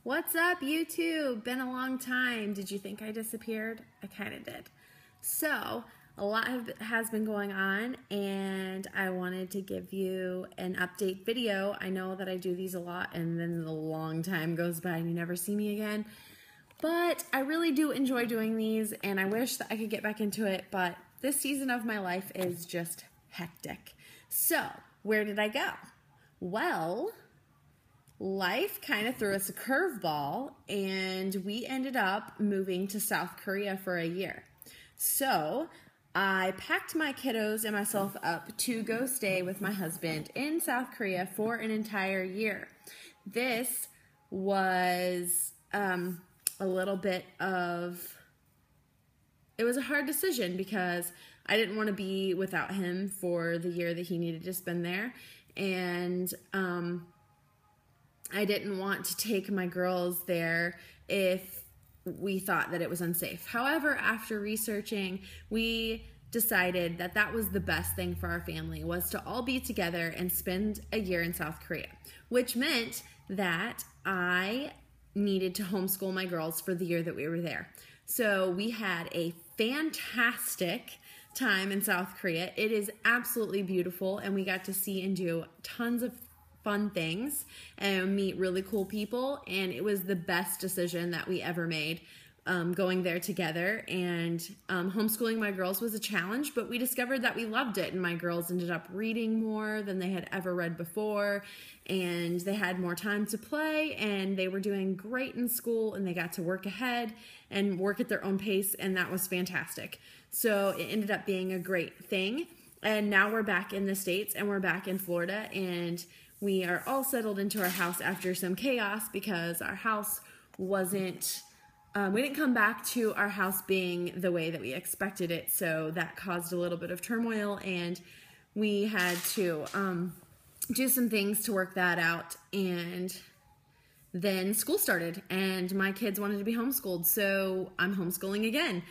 What's up, YouTube? Been a long time. Did you think I disappeared? I kind of did. So, a lot has been going on, and I wanted to give you an update video. I know that I do these a lot, and then the long time goes by and you never see me again. But I really do enjoy doing these, and I wish that I could get back into it, but this season of my life is just hectic. So, where did I go? Well, life kind of threw us a curveball, and we ended up moving to South Korea for a year. So I packed my kiddos and myself up to go stay with my husband in South Korea for an entire year. This was a little bit of, it was a hard decision because I didn't want to be without him for the year that he needed to spend there, and I didn't want to take my girls there if we thought that it was unsafe. However, after researching, we decided that that was the best thing for our family, was to all be together and spend a year in South Korea, which meant that I needed to homeschool my girls for the year that we were there. So we had a fantastic time in South Korea. It is absolutely beautiful, and we got to see and do tons of fun things and meet really cool people, and it was the best decision that we ever made, going there together. And homeschooling my girls was a challenge, but we discovered that we loved it, and my girls ended up reading more than they had ever read before, and they had more time to play, and they were doing great in school, and they got to work ahead and work at their own pace, and that was fantastic. So it ended up being a great thing, and now we're back in the States, and we're back in Florida, and we are all settled into our house after some chaos because our house wasn't, we didn't come back to our house being the way that we expected it, so that caused a little bit of turmoil, and we had to do some things to work that out. And then school started, and my kids wanted to be homeschooled, so I'm homeschooling again.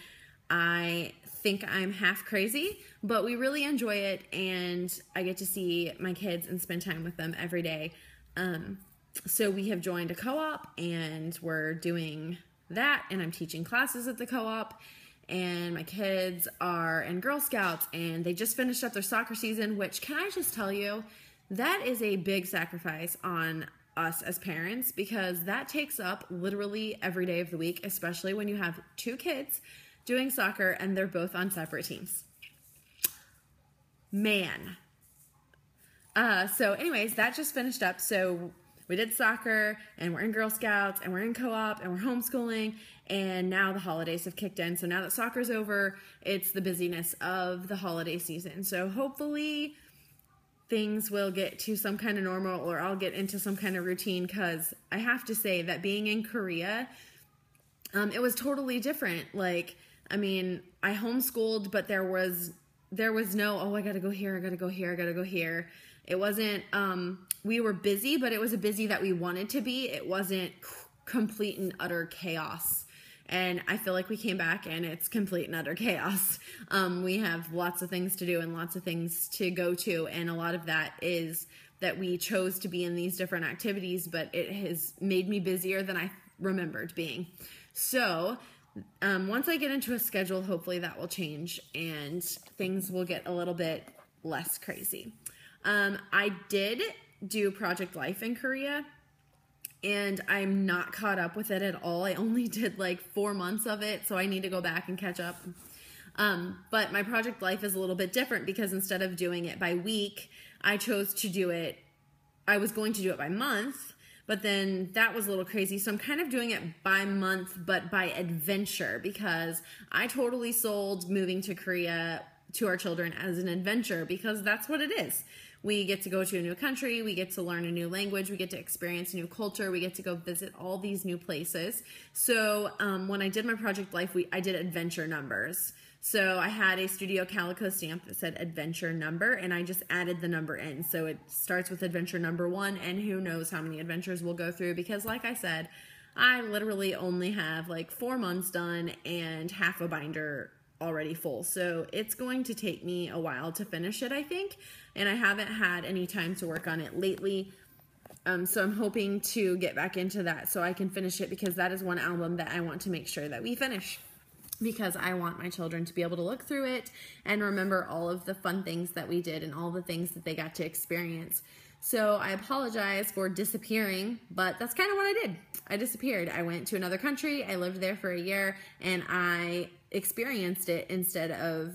I think I'm half crazy, but we really enjoy it, and I get to see my kids and spend time with them every day. So we have joined a co-op, and we're doing that, and I'm teaching classes at the co-op, and my kids are in Girl Scouts, and they just finished up their soccer season, which, can I just tell you, that is a big sacrifice on us as parents, because that takes up literally every day of the week, especially when you have two kids doing soccer and they're both on separate teams. Man. So anyways, that just finished up. So we did soccer, and we're in Girl Scouts, and we're in co-op, and we're homeschooling, and now the holidays have kicked in. So now that soccer's over, it's the busyness of the holiday season. So hopefully things will get to some kind of normal, or I'll get into some kind of routine, because I have to say that being in Korea, it was totally different. Like, I mean, I homeschooled, but there was no, oh, I gotta go here, I gotta go here, I gotta go here. It wasn't, we were busy, but it was a busy that we wanted to be. It wasn't complete and utter chaos. And I feel like we came back and it's complete and utter chaos. We have lots of things to do and lots of things to go to, and a lot of that is that we chose to be in these different activities, but it has made me busier than I remembered being. So once I get into a schedule, hopefully that will change and things will get a little bit less crazy. I did do Project Life in Korea, and I'm not caught up with it at all. I only did like 4 months of it, so I need to go back and catch up. But my Project Life is a little bit different, because instead of doing it by week, I chose to do it, I was going to do it by month, but then that was a little crazy. So I'm kind of doing it by month, but by adventure, because I totally sold moving to Korea to our children as an adventure, because that's what it is. We get to go to a new country, we get to learn a new language, we get to experience a new culture, we get to go visit all these new places. So when I did my Project Life, I did adventure numbers. So I had a Studio Calico stamp that said adventure number, and I just added the number in. So it starts with adventure number 1, and who knows how many adventures we'll go through, because like I said, I literally only have like 4 months done and half a binder already full. So it's going to take me a while to finish it, I think, and I haven't had any time to work on it lately. So I'm hoping to get back into that so I can finish it, because that is one album that I want to make sure that we finish, because I want my children to be able to look through it and remember all of the fun things that we did and all the things that they got to experience. So I apologize for disappearing, but that's kind of what I did. I disappeared. I went to another country. I lived there for a year, and I experienced it instead of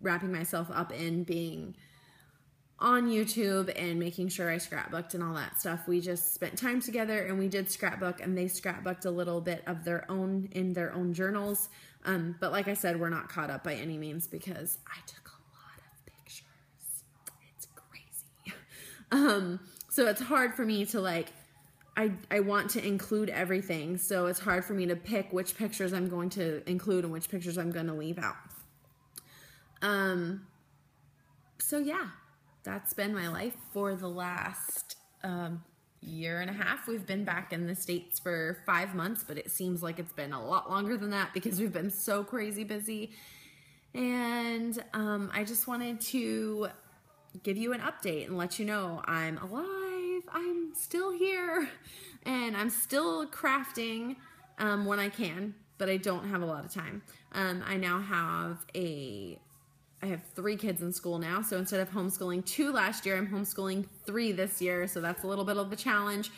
wrapping myself up in being on YouTube and making sure I scrapbooked and all that stuff. We just spent time together, and we did scrapbook, and they scrapbooked a little bit of their own in their own journals. But like I said, we're not caught up by any means, because I took a lot of pictures. It's crazy. So it's hard for me to I want to include everything. So it's hard for me to pick which pictures I'm going to include and which pictures I'm going to leave out. So yeah. That's been my life for the last year and a half. We've been back in the States for 5 months, but it seems like it's been a lot longer than that because we've been so crazy busy. And I just wanted to give you an update and let you know I'm alive. I'm still here, and I'm still crafting when I can, but I don't have a lot of time. I now have I have 3 kids in school now, so instead of homeschooling 2 last year, I'm homeschooling 3 this year, so that's a little bit of a challenge.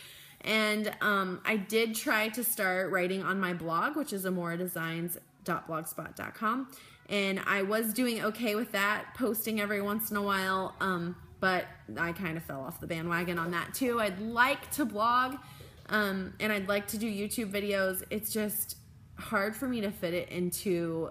And I did try to start writing on my blog, which is amoradesigns.blogspot.com, and I was doing okay with that, posting every once in a while, but I kind of fell off the bandwagon on that too. I'd like to blog, and I'd like to do YouTube videos. It's just hard for me to fit it into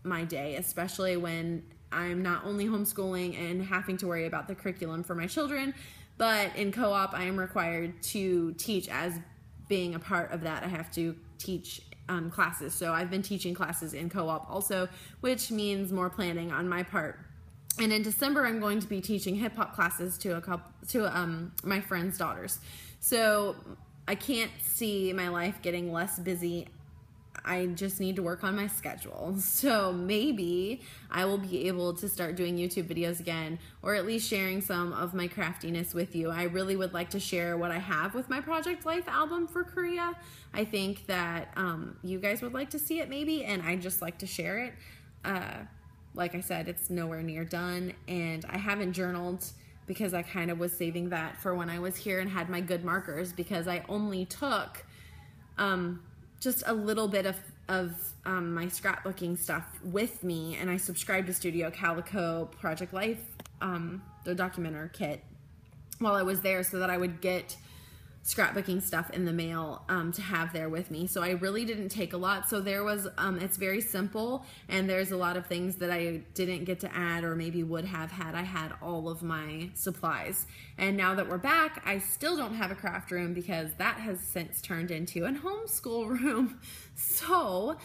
my day, especially when I'm not only homeschooling and having to worry about the curriculum for my children, but in co-op I am required to teach. As being a part of that, I have to teach classes. So I've been teaching classes in co-op also, which means more planning on my part. And in December, I'm going to be teaching hip hop classes to my friends' daughters. So I can't see my life getting less busy. I just need to work on my schedule. So maybe I will be able to start doing YouTube videos again, or at least sharing some of my craftiness with you. I really would like to share what I have with my Project Life album for Korea. I think that you guys would like to see it maybe, and I'd just like to share it. Like I said, it's nowhere near done, and I haven't journaled because I kind of was saving that for when I was here and had my good markers, because I only took just a little bit of my scrapbooking stuff with me, and I subscribed to Studio Calico Project Life, the documenter kit, while I was there, so that I would get scrapbooking stuff in the mail to have there with me. So I really didn't take a lot. So there was, it's very simple, and there's a lot of things that I didn't get to add, or maybe would have had I had all of my supplies. And now that we're back, I still don't have a craft room, because that has since turned into an homeschool room. So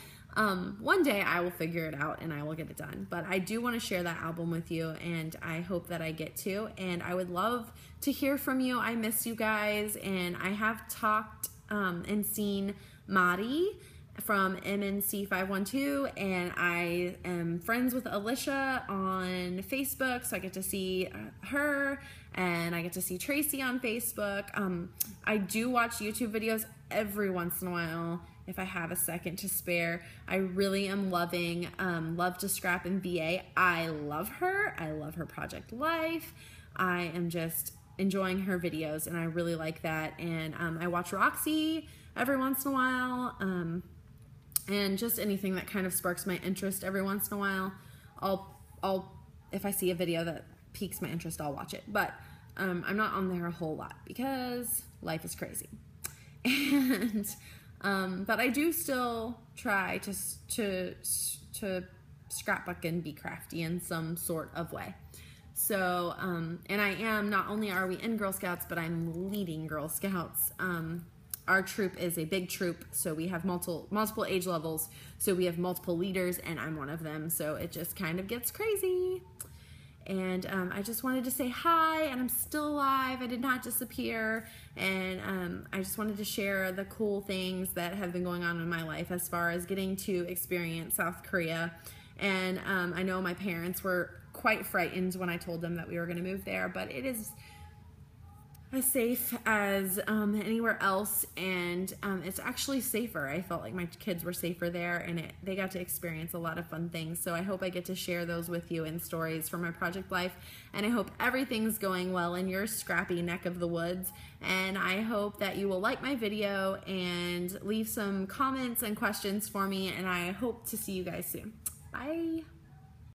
one day I will figure it out and I will get it done. But I do want to share that album with you, and I hope that I get to, and I would love to hear from you. I miss you guys, and I have talked and seen Madi from MNC 512, and I am friends with Alicia on Facebook, so I get to see her, and I get to see Tracy on Facebook. I do watch YouTube videos every once in a while if I have a second to spare. I really am loving Love to Scrap and VA. I love her. I love her Project Life. I am just enjoying her videos, and I really like that. And I watch Roxy every once in a while, and just anything that kind of sparks my interest every once in a while. I'll if I see a video that piques my interest, I'll watch it. But I'm not on there a whole lot because life is crazy. And but I do still try to scrapbook and be crafty in some sort of way. So, and I am, not only are we in Girl Scouts, but I'm leading Girl Scouts. Our troop is a big troop, so we have multiple age levels, so we have multiple leaders, and I'm one of them, so it just kind of gets crazy. And I just wanted to say hi, and I'm still alive. I did not disappear, and I just wanted to share the cool things that have been going on in my life as far as getting to experience South Korea. And I know my parents were quite frightened when I told them that we were going to move there, but it is as safe as anywhere else, and it's actually safer. I felt like my kids were safer there, and they got to experience a lot of fun things. So I hope I get to share those with you in stories from my project life, and I hope everything's going well in your scrappy neck of the woods. And I hope that you will like my video and leave some comments and questions for me, and I hope to see you guys soon. Bye.